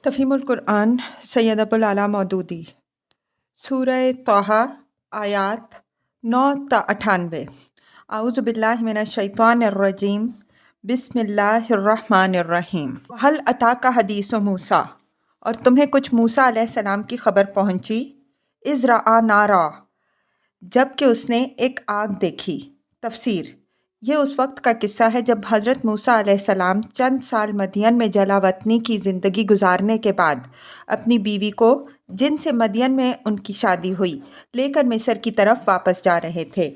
تفہیم القرآن سید ابوالعلا مودودی سورہ طٰہٰ آیات 9 تا 98۔ اعوذ باللہ من الشیطان الرجیم، بسم اللہ الرحمن الرحیم۔ وَهَلْ أَتَاكَ حَدِيثُ موسیٰ، اور تمہیں کچھ موسیٰ علیہ السلام کی خبر پہنچی؟ اِذْ رَأَىٰ نَارًا، جب کہ اس نے ایک آگ دیکھی۔ تفسیر: یہ اس وقت کا قصہ ہے جب حضرت موسیٰ علیہ السلام چند سال مدین میں جلا وطنی کی زندگی گزارنے کے بعد اپنی بیوی کو، جن سے مدین میں ان کی شادی ہوئی، لے کر مصر کی طرف واپس جا رہے تھے۔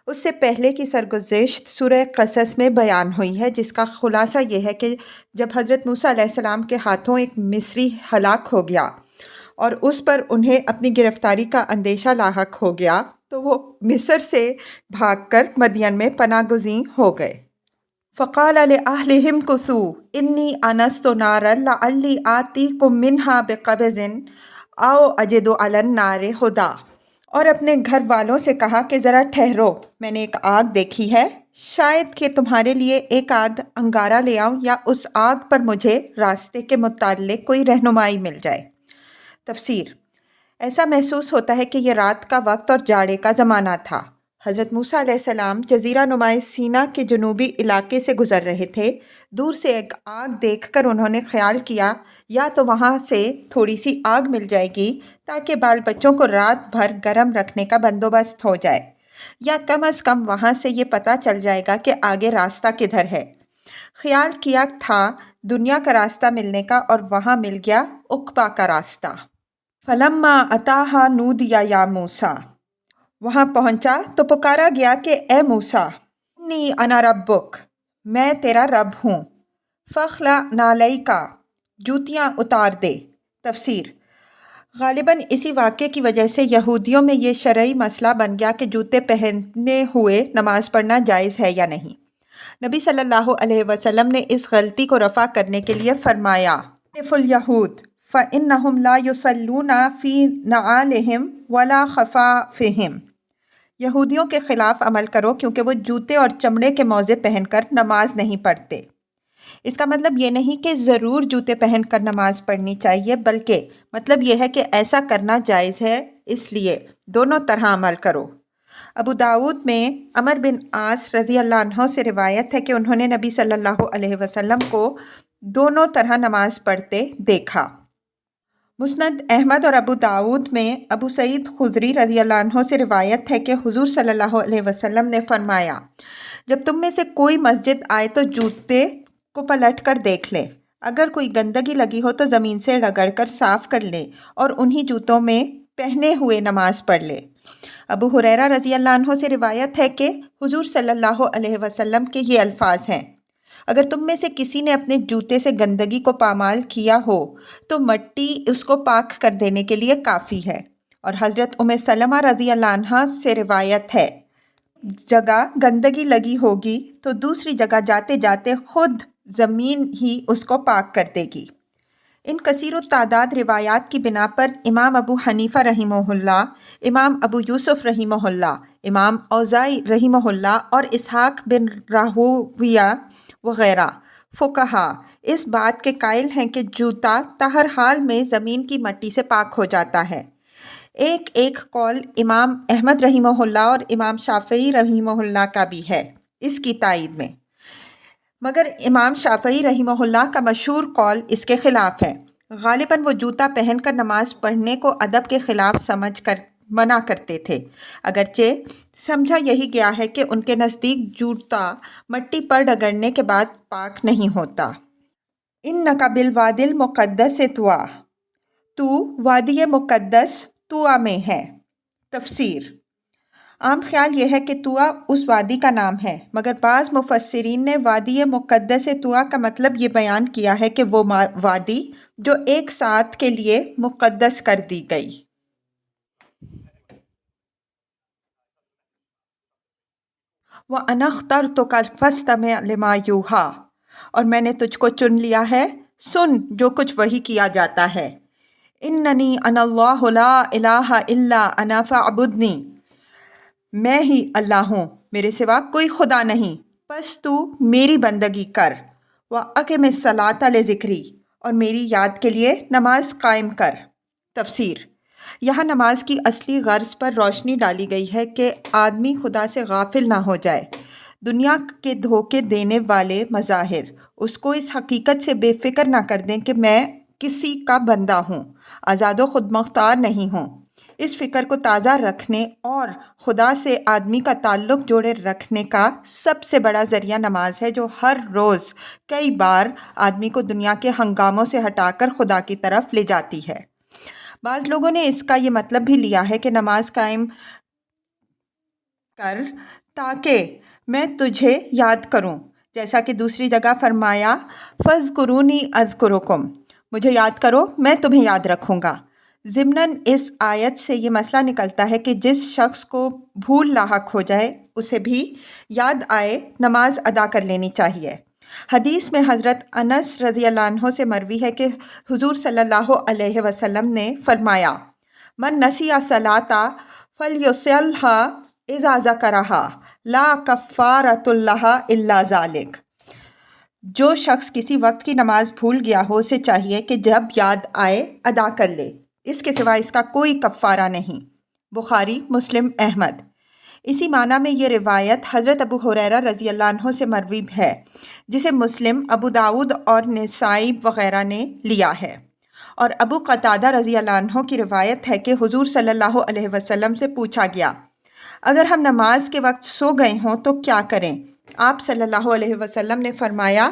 اس سے پہلے کی سرگزشت سورہ قصص میں بیان ہوئی ہے، جس کا خلاصہ یہ ہے کہ جب حضرت موسیٰ علیہ السلام کے ہاتھوں ایک مصری ہلاک ہو گیا اور اس پر انہیں اپنی گرفتاری کا اندیشہ لاحق ہو گیا تو وہ مصر سے بھاگ کر مدین میں پناہ گزین ہو گئے۔ فَقَالَ لِأَهْلِهِمْ كُثُوا إِنِّي آنَسْتُ نَارًا لَعَلِّي آتِيكُم مِّنْهَا بِقَبَسٍ أَوْ أَجِدُ عَلَى النَّارِ هُدًى، اور اپنے گھر والوں سے کہا کہ ذرا ٹھہرو، میں نے ایک آگ دیکھی ہے، شاید کہ تمہارے لیے ایک آدھ انگارہ لے آؤں یا اس آگ پر مجھے راستے کے متعلق کوئی رہنمائی مل جائے۔ تفسیر: ایسا محسوس ہوتا ہے کہ یہ رات کا وقت اور جاڑے کا زمانہ تھا۔ حضرت موسیٰ علیہ السلام جزیرہ نمائے سینا کے جنوبی علاقے سے گزر رہے تھے۔ دور سے ایک آگ دیکھ کر انہوں نے خیال کیا یا تو وہاں سے تھوڑی سی آگ مل جائے گی تاکہ بال بچوں کو رات بھر گرم رکھنے کا بندوبست ہو جائے، یا کم از کم وہاں سے یہ پتہ چل جائے گا کہ آگے راستہ کدھر ہے۔ خیال کیا تھا دنیا کا راستہ ملنے کا، اور وہاں مل گیا عقبہ کا راستہ۔ فَلَمَّا أَتَاهَا نُودِيَ يَا مُوسَىٰ، وہاں پہنچا تو پکارا گیا کہ اے موسیٰ، اِنِّی أَنَا رَبُّکَ، میں تیرا رب ہوں، فَاخْلَعْ نَعْلَیْکَ، جوتیاں اتار دے۔ تفسیر: غالباً اسی واقعے کی وجہ سے یہودیوں میں یہ شرعی مسئلہ بن گیا کہ جوتے پہنے ہوئے نماز پڑھنا جائز ہے یا نہیں۔ نبی صلی اللہ علیہ وسلم نے اس غلطی کو رفع کرنے کے لیے فرمایا: اعرفوا اليہود فإنهم لا يصلون في نعالهم ولا خفافهم، یہودیوں کے خلاف عمل کرو کیونکہ وہ جوتے اور چمڑے کے موزے پہن کر نماز نہیں پڑھتے۔ اس کا مطلب یہ نہیں کہ ضرور جوتے پہن کر نماز پڑھنی چاہیے، بلکہ مطلب یہ ہے کہ ایسا کرنا جائز ہے، اس لیے دونوں طرح عمل کرو۔ ابو داؤد میں عمر بن عاص رضی اللہ عنہ سے روایت ہے کہ انہوں نے نبی صلی اللہ علیہ وسلم کو دونوں طرح نماز پڑھتے دیکھا۔ مسند احمد اور ابو داؤد میں ابو سعید خدری رضی اللہ عنہ سے روایت ہے کہ حضور صلی اللہ علیہ وسلم نے فرمایا: جب تم میں سے کوئی مسجد آئے تو جوتے کو پلٹ کر دیکھ لے، اگر کوئی گندگی لگی ہو تو زمین سے رگڑ کر صاف کر لے اور انہی جوتوں میں پہنے ہوئے نماز پڑھ لے۔ ابو ہریرہ رضی اللہ عنہ سے روایت ہے کہ حضور صلی اللہ علیہ وسلم کے یہ الفاظ ہیں: اگر تم میں سے کسی نے اپنے جوتے سے گندگی کو پامال کیا ہو تو مٹی اس کو پاک کر دینے کے لیے کافی ہے۔ اور حضرت ام سلمہ رضی اللہ عنہا سے روایت ہے: جگہ گندگی لگی ہوگی تو دوسری جگہ جاتے جاتے خود زمین ہی اس کو پاک کر دے گی۔ ان کثیر التعداد روایات کی بنا پر امام ابو حنیفہ رحمہ اللہ، امام ابو یوسف رحمہ اللہ، امام اوزاعی رحمہ اللہ اور اسحاق بن راہویہ وغیرہ فقہا اس بات کے قائل ہیں کہ جوتا طاہر حال میں زمین کی مٹی سے پاک ہو جاتا ہے۔ ایک قول امام احمد رحمہ اللہ اور امام شافعی رحمہ اللہ کا بھی ہے اس کی تائید میں، مگر امام شافعی رحمہ اللہ کا مشہور قول اس کے خلاف ہے۔ غالباً وہ جوتا پہن کر نماز پڑھنے کو ادب کے خلاف سمجھ کر منع کرتے تھے، اگرچہ سمجھا یہی گیا ہے کہ ان کے نزدیک جوتا مٹی پر رگڑنے کے بعد پاک نہیں ہوتا۔ اِنَّکَ بِالْوَادِ الْمُقَدَّسِ طُوَىٰ، تو وادی مقدس طویٰ میں ہے۔ تفسیر: عام خیال یہ ہے کہ طویٰ اس وادی کا نام ہے، مگر بعض مفسرین نے وادی مقدس طویٰ کا مطلب یہ بیان کیا ہے کہ وہ وادی جو ایک ساتھ کے لیے مقدس کر دی گئی۔ وَأَنَا اخْتَرْتُكَ فَاسْتَمِعْ لِمَا يُوحَىٰ، اور میں نے تجھ کو چن لیا ہے، سن جو کچھ وحی کیا جاتا ہے۔ اِنَّنِي أَنَا اللَّهُ لَا إِلَٰهَ إِلَّا أَنَا فَاعْبُدْنِی، میں ہی اللہ ہوں، میرے سوا کوئی خدا نہیں، پس تو میری بندگی کر۔ وَأَقِمِ الصَّلَاةَ لِذِکْرِی، اور میری یاد کے لیے نماز قائم کر۔ تفسیر: یہاں نماز کی اصلی غرض پر روشنی ڈالی گئی ہے کہ آدمی خدا سے غافل نہ ہو جائے۔ دنیا کے دھوکے دینے والے مظاہر اس کو اس حقیقت سے بے فکر نہ کر دیں کہ میں کسی کا بندہ ہوں، آزاد و خود مختار نہیں ہوں۔ اس فکر کو تازہ رکھنے اور خدا سے آدمی کا تعلق جوڑے رکھنے کا سب سے بڑا ذریعہ نماز ہے، جو ہر روز کئی بار آدمی کو دنیا کے ہنگاموں سے ہٹا کر خدا کی طرف لے جاتی ہے۔ بعض لوگوں نے اس کا یہ مطلب بھی لیا ہے کہ نماز قائم کر تاکہ میں تجھے یاد کروں، جیسا کہ دوسری جگہ فرمایا فَاذْكُرُونِی أَذْكُرُکُم، مجھے یاد کرو میں تمہیں یاد رکھوں گا۔ ضمناً اس آیت سے یہ مسئلہ نکلتا ہے کہ جس شخص کو بھول لاحق ہو جائے اسے بھی یاد آئے نماز ادا کر لینی چاہیے۔ حدیث میں حضرت انس رضی اللہ عنہ سے مروی ہے کہ حضور صلی اللہ علیہ وسلم نے فرمایا: من نسی صلاۃ فلیصلها اذا ذکرها لا کفارۃ لها الا ذلک۔ جو شخص کسی وقت کی نماز بھول گیا ہو اسے چاہیے کہ جب یاد آئے ادا کر لے، اس کے سوا اس کا کوئی کفارہ نہیں۔ بخاری، مسلم، احمد۔ اسی معنی میں یہ روایت حضرت ابو ہریرہ رضی اللہ عنہ سے مروی ہے، جسے مسلم، ابو داؤد اور نسائی وغیرہ نے لیا ہے۔ اور ابو قتادہ رضی اللہ عنہ کی روایت ہے کہ حضور صلی اللہ علیہ وسلم سے پوچھا گیا: اگر ہم نماز کے وقت سو گئے ہوں تو کیا کریں؟ آپ صلی اللہ علیہ وسلم نے فرمایا: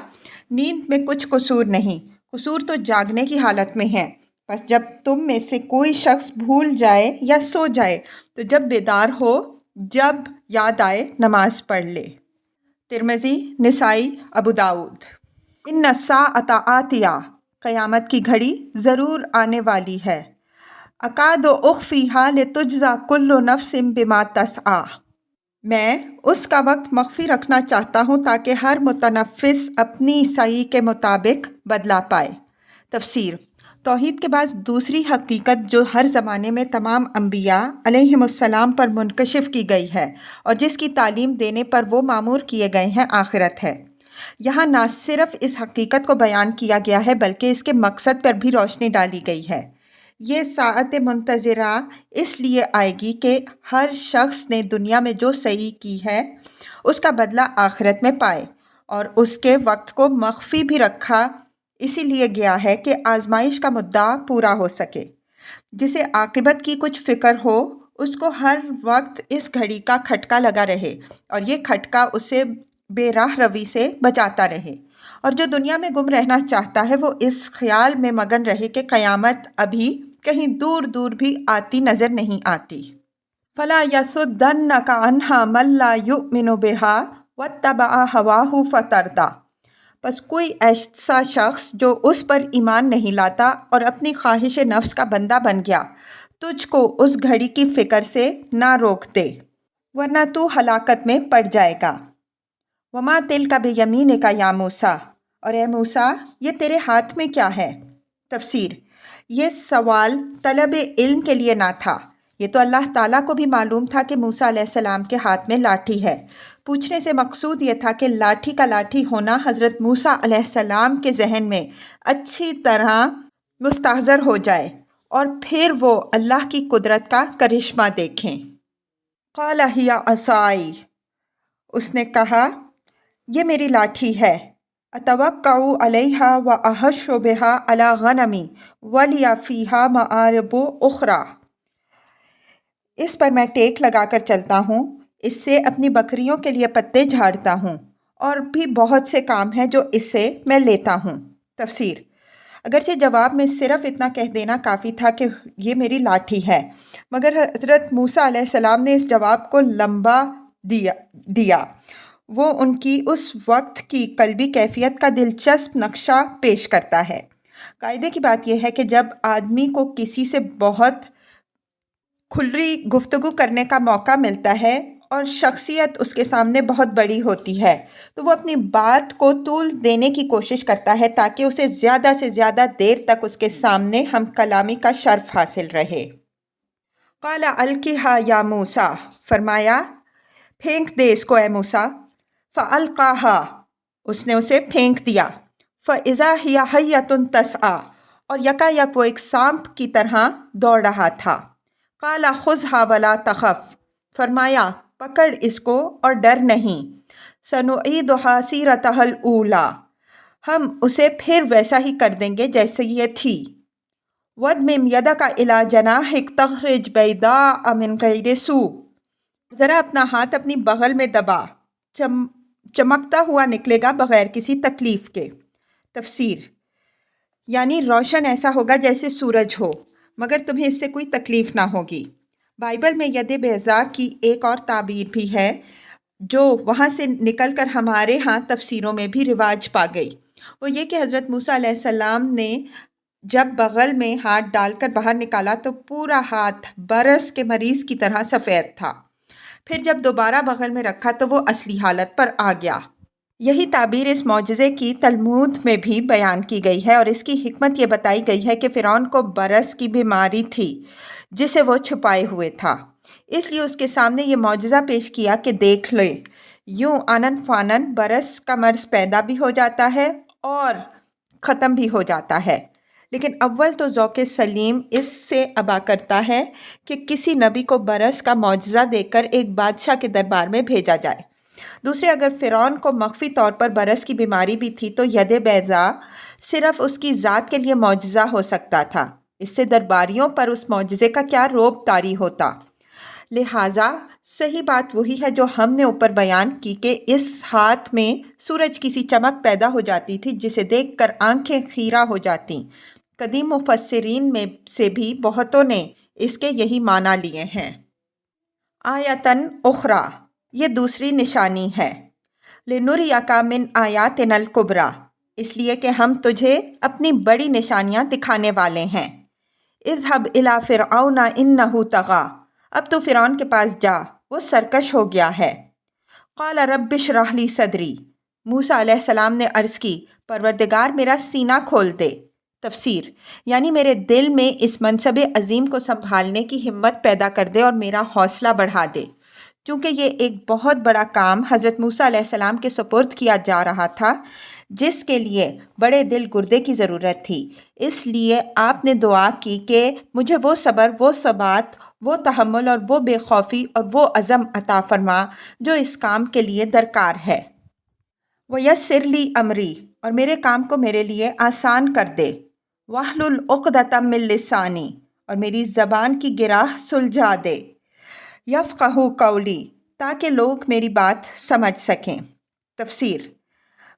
نیند میں کچھ قصور نہیں، قصور تو جاگنے کی حالت میں ہے۔ بس جب تم میں سے کوئی شخص بھول جائے یا سو جائے تو جب بیدار ہو، جب یاد آئے نماز پڑھ لے۔ ترمذی، نسائی، ابو داؤد۔ ان الساعۃ آتیہ، قیامت کی گھڑی ضرور آنے والی ہے۔ اکاد اخفیھا لتجزی کل نفس بما تسعی، میں اس کا وقت مخفی رکھنا چاہتا ہوں تاکہ ہر متنفس اپنی سعی کے مطابق بدلہ پائے۔ تفسیر: توحید کے بعد دوسری حقیقت جو ہر زمانے میں تمام انبیاء علیہم السلام پر منکشف کی گئی ہے اور جس کی تعلیم دینے پر وہ مامور کیے گئے ہیں، آخرت ہے۔ یہاں نہ صرف اس حقیقت کو بیان کیا گیا ہے بلکہ اس کے مقصد پر بھی روشنی ڈالی گئی ہے۔ یہ ساعت منتظرہ اس لیے آئے گی کہ ہر شخص نے دنیا میں جو سعی کی ہے اس کا بدلہ آخرت میں پائے، اور اس کے وقت کو مخفی بھی رکھا اسی لیے گیا ہے کہ آزمائش کا مدعا پورا ہو سکے۔ جسے عاقبت کی کچھ فکر ہو اس کو ہر وقت اس گھڑی کا کھٹکا لگا رہے اور یہ کھٹکا اسے بے راہ روی سے بچاتا رہے، اور جو دنیا میں گم رہنا چاہتا ہے وہ اس خیال میں مگن رہے کہ قیامت ابھی کہیں دور دور بھی آتی نظر نہیں آتی۔ فَلَا يَصُدَّنَّكَ عَنْهَا مَن لَّا يُؤْمِنُ بِهَا وَاتَّبَعَ هَوَاهُ فَتَرْدَىٰ، پس کوئی ایسا شخص جو اس پر ایمان نہیں لاتا اور اپنی خواہش نفس کا بندہ بن گیا، تجھ کو اس گھڑی کی فکر سے نہ روک دے، ورنہ تو ہلاکت میں پڑ جائے گا۔ وَمَا تِلْكَ بِيَمِينِكَ يَا مُوسیٰ، اور اے موسیٰ یہ تیرے ہاتھ میں کیا ہے؟ تفسیر: یہ سوال طلب علم کے لیے نہ تھا، یہ تو اللہ تعالیٰ کو بھی معلوم تھا کہ موسیٰ علیہ السلام کے ہاتھ میں لاٹھی ہے۔ پوچھنے سے مقصود یہ تھا کہ لاٹھی کا لاٹھی ہونا حضرت موسیٰ علیہ السلام کے ذہن میں اچھی طرح مستحضر ہو جائے اور پھر وہ اللہ کی قدرت کا کرشمہ دیکھیں۔ قال ہی عصائی، اس نے کہا یہ میری لاٹھی ہے، اتوکأ علیہا واہش بہا علی غنمی ولی فیہا مآرب اخری، اس پر میں ٹیک لگا کر چلتا ہوں، اس سے اپنی بکریوں کے لیے پتے جھاڑتا ہوں، اور بھی بہت سے کام ہیں جو اس سے میں لیتا ہوں۔ تفسیر: اگرچہ جواب میں صرف اتنا کہہ دینا کافی تھا کہ یہ میری لاٹھی ہے، مگر حضرت موسیٰ علیہ السلام نے اس جواب کو لمبا دیا۔ وہ ان کی اس وقت کی قلبی کیفیت کا دلچسپ نقشہ پیش کرتا ہے۔ قاعدے کی بات یہ ہے کہ جب آدمی کو کسی سے بہت کھلی گفتگو کرنے کا موقع ملتا ہے اور شخصیت اس کے سامنے بہت بڑی ہوتی ہے تو وہ اپنی بات کو طول دینے کی کوشش کرتا ہے تاکہ اسے زیادہ سے زیادہ دیر تک اس کے سامنے ہم کلامی کا شرف حاصل رہے۔ قال القھا یا موسیٰ، فرمایا پھینک دے اس کو اے موسیٰ۔ فالقاھا، اس نے اسے پھینک دیا۔ فَإِذَا هِيَ حَيَّةٌ تَسْعَىٰ، اور یکایک وہ ایک سانپ کی طرح دوڑ رہا تھا۔ قَالَ خُذْهَا وَلَا تَخَفْ، فرمایا پکڑ اس کو اور ڈر نہیں۔ سَنُعِيدُهَا سِيرَتَهَا الْأُولَىٰ، ہم اسے پھر ویسا ہی کر دیں گے جیسے یہ تھی۔ وَاضْمِمْ يَدَكَ إِلَىٰ جَنَاحِكَ تَخْرُجْ بَيْضَاءَ مِنْ غَيْرِ سُوءٍ، ذرا اپنا ہاتھ اپنی بغل میں دبا، چمکتا ہوا نکلے گا بغیر کسی تکلیف کے۔ تفسیر، یعنی روشن ایسا ہوگا جیسے سورج ہو، مگر تمہیں اس سے کوئی تکلیف نہ ہوگی۔ بائبل میں ید بیضاء کی ایک اور تعبیر بھی ہے جو وہاں سے نکل کر ہمارے ہاں تفسیروں میں بھی رواج پا گئی۔ وہ یہ کہ حضرت موسیٰ علیہ السلام نے جب بغل میں ہاتھ ڈال کر باہر نکالا تو پورا ہاتھ برس کے مریض کی طرح سفید تھا، پھر جب دوبارہ بغل میں رکھا تو وہ اصلی حالت پر آ گیا۔ یہی تعبیر اس معجزے کی تلمود میں بھی بیان کی گئی ہے، اور اس کی حکمت یہ بتائی گئی ہے کہ فرعون کو برس کی بیماری تھی جسے وہ چھپائے ہوئے تھا، اس لیے اس کے سامنے یہ معجزہ پیش کیا کہ دیکھ لے، یوں آنن فانن برس کا مرض پیدا بھی ہو جاتا ہے اور ختم بھی ہو جاتا ہے۔ لیکن اول تو ذوق سلیم اس سے ابا کرتا ہے کہ کسی نبی کو برس کا معجزہ دے کر ایک بادشاہ کے دربار میں بھیجا جائے۔ دوسرے، اگر فرعون کو مخفی طور پر برس کی بیماری بھی تھی تو ید بیضاء صرف اس کی ذات کے لیے معجزہ ہو سکتا تھا، اس سے درباریوں پر اس معجزے کا کیا رعب طاری ہوتا۔ لہٰذا صحیح بات وہی ہے جو ہم نے اوپر بیان کی کہ اس ہاتھ میں سورج کی سی چمک پیدا ہو جاتی تھی جسے دیکھ کر آنکھیں خیرہ ہو جاتیں۔ قدیم مفسرین میں سے بھی بہتوں نے اس کے یہی معنی لیے ہیں۔ آیتن اخری، یہ دوسری نشانی ہے۔ لنریک من آیاتنا الکبریٰ، اس لیے کہ ہم تجھے اپنی بڑی نشانیاں دکھانے والے ہیں۔ اذهب الی فرعون انہ طغیٰ، اب تو فرعون کے پاس جا، وہ سرکش ہو گیا ہے۔ قال رب اشرح لی صدری، موسیٰ علیہ السلام نے عرض کی پروردگار میرا سینہ کھول دے۔ تفسیر، یعنی میرے دل میں اس منصب عظیم کو سنبھالنے کی ہمت پیدا کر دے اور میرا حوصلہ بڑھا دے، چونکہ یہ ایک بہت بڑا کام حضرت موسیٰ علیہ السلام کے سپرد کیا جا رہا تھا جس کے لیے بڑے دل گردے کی ضرورت تھی۔ اس لیے آپ نے دعا کی کہ مجھے وہ صبر، وہ ثبات، وہ تحمل اور وہ بے خوفی اور وہ عزم عطا فرما جو اس کام کے لیے درکار ہے۔ وَيَسِّرْ لِي أَمْرِي، اور میرے کام کو میرے لیے آسان کر دے۔ وَاحْلُلْ عُقْدَةً مِّن لِّسَانِي، اور میری زبان کی گرہ سلجھا دے۔ یفقہوا قولی، تاکہ لوگ میری بات سمجھ سکیں۔ تفسیر،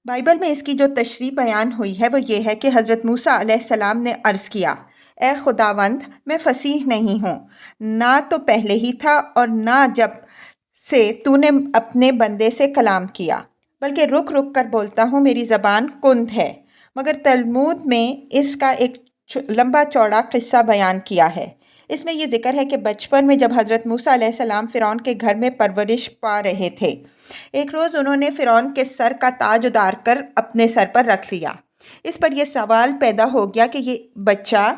بائبل میں اس کی جو تشریح بیان ہوئی ہے وہ یہ ہے کہ حضرت موسیٰ علیہ السلام نے عرض کیا، اے خداوند میں فصیح نہیں ہوں، نہ تو پہلے ہی تھا اور نہ جب سے تو نے اپنے بندے سے کلام کیا، بلکہ رک رک کر بولتا ہوں، میری زبان کند ہے۔ مگر تلمود میں اس کا ایک لمبا چوڑا قصہ بیان کیا ہے۔ اس میں یہ ذکر ہے کہ بچپن میں جب حضرت موسیٰ علیہ السلام فرعون کے گھر میں پرورش پا رہے تھے، ایک روز انہوں نے فرعون کے سر کا تاج اتار کر اپنے سر پر رکھ لیا۔ اس پر یہ سوال پیدا ہو گیا کہ یہ بچہ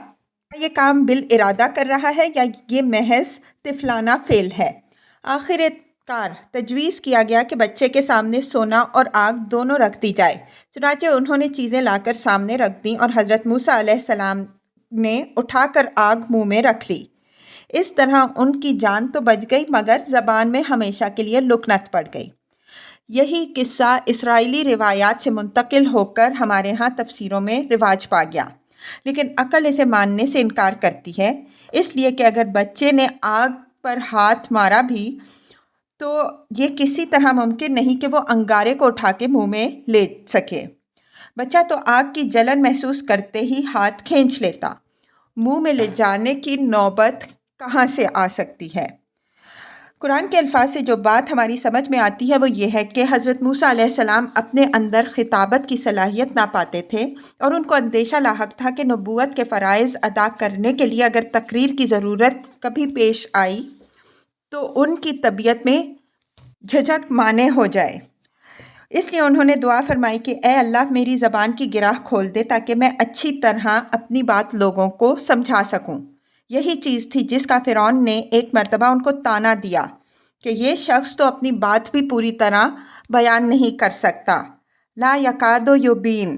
یہ کام بالارادہ کر رہا ہے یا یہ محض طفلانہ فعل ہے۔ آخر کار تجویز کیا گیا کہ بچے کے سامنے سونا اور آگ دونوں رکھ دی جائے، چنانچہ انہوں نے چیزیں لا کر سامنے رکھ دیں اور حضرت موسیٰ علیہ السلام نے اٹھا کر آگ منہ میں رکھ لی۔ اس طرح ان کی جان تو بچ گئی مگر زبان میں ہمیشہ کے لیے لکنت پڑ گئی۔ یہی قصہ اسرائیلی روایات سے منتقل ہو کر ہمارے ہاں تفسیروں میں رواج پا گیا، لیکن عقل اسے ماننے سے انکار کرتی ہے، اس لیے کہ اگر بچے نے آگ پر ہاتھ مارا بھی تو یہ کسی طرح ممکن نہیں کہ وہ انگارے کو اٹھا کے منہ میں لے سکے۔ بچہ تو آگ کی جلن محسوس کرتے ہی ہاتھ کھینچ لیتا، منہ میں لے جانے کی نوبت کہاں سے آ سکتی ہے؟ قرآن کے الفاظ سے جو بات ہماری سمجھ میں آتی ہے وہ یہ ہے کہ حضرت موسیٰ علیہ السلام اپنے اندر خطابت کی صلاحیت نہ پاتے تھے اور ان کو اندیشہ لاحق تھا کہ نبوت کے فرائض ادا کرنے کے لیے اگر تقریر کی ضرورت کبھی پیش آئی تو ان کی طبیعت میں جھجک مانے ہو جائے۔ اس لیے انہوں نے دعا فرمائی کہ اے اللہ میری زبان کی گرہ کھول دے تاکہ میں اچھی طرح اپنی بات لوگوں کو سمجھا سکوں۔ یہی چیز تھی جس کا فرعون نے ایک مرتبہ ان کو طعنہ دیا کہ یہ شخص تو اپنی بات بھی پوری طرح بیان نہیں کر سکتا۔ لا یکاد یبین،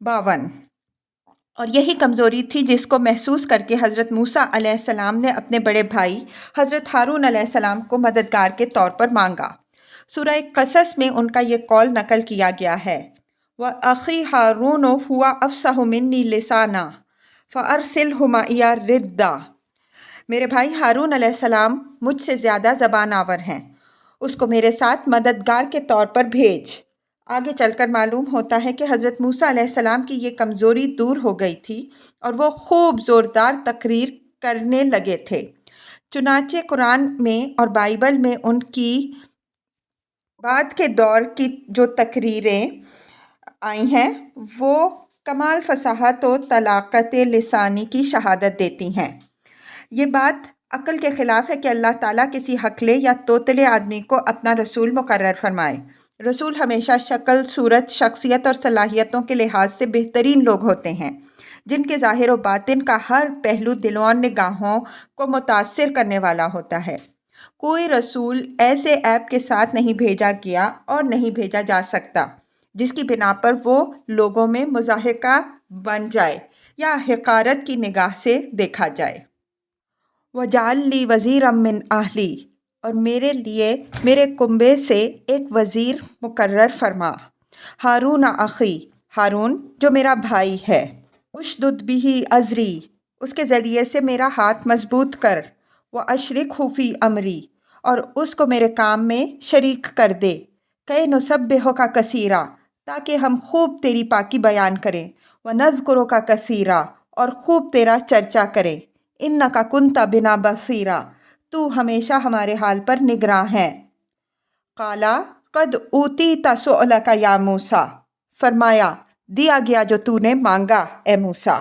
52। اور یہی کمزوری تھی جس کو محسوس کر کے حضرت موسیٰ علیہ السلام نے اپنے بڑے بھائی حضرت ہارون علیہ السلام کو مددگار کے طور پر مانگا۔ سورہ قصص میں ان کا یہ قول نقل کیا گیا ہے، وَأَخِي هَارُونُ هُوَ أَفْصَحُ مِنِّي لِسَانًا فَأَرْسِلْهُ مَعِيَ رِدًّا۔ میرے بھائی ہارون علیہ السلام مجھ سے زیادہ زبان آور ہیں، اس کو میرے ساتھ مددگار کے طور پر بھیج۔ آگے چل کر معلوم ہوتا ہے کہ حضرت موسیٰ علیہ السلام کی یہ کمزوری دور ہو گئی تھی اور وہ خوب زوردار تقریر کرنے لگے تھے۔ چنانچہ قرآن میں اور بائبل میں ان کی بعد کے دور کی جو تقریریں آئی ہیں وہ کمال فصاحت و طلاقت لسانی کی شہادت دیتی ہیں۔ یہ بات عقل کے خلاف ہے کہ اللہ تعالیٰ کسی ہکلے یا توتلے آدمی کو اپنا رسول مقرر فرمائے۔ رسول ہمیشہ شکل، صورت، شخصیت اور صلاحیتوں کے لحاظ سے بہترین لوگ ہوتے ہیں، جن کے ظاہر و باطن کا ہر پہلو دلوں اور نگاہوں کو متاثر کرنے والا ہوتا ہے۔ کوئی رسول ایسے عیب کے ساتھ نہیں بھیجا گیا اور نہیں بھیجا جا سکتا جس کی بنا پر وہ لوگوں میں مضحکہ بن جائے یا حقارت کی نگاہ سے دیکھا جائے۔ وَاجْعَل لِّی وَزِیرًا مِّنْ أَہْلِی، اور میرے لیے میرے کنبے سے ایک وزیر مقرر فرما۔ ہارون اخی، ہارون جو میرا بھائی ہے۔ اشدد بہ ازری، اس کے ذریعے سے میرا ہاتھ مضبوط کر۔ واشرکہ فی امری، اور اس کو میرے کام میں شریک کر دے۔ کہ نسبحک کثیرا، تاکہ ہم خوب تیری پاکی بیان کریں۔ ونذکرک کثیرا، اور خوب تیرا چرچا کریں۔ انک کنت بنا بصیرا، تو ہمیشہ ہمارے حال پر نگراں ہے۔ قالا قد اوتیت سؤلک یا موسیٰ، فرمایا دیا گیا جو تو نے مانگا اے موسیٰ۔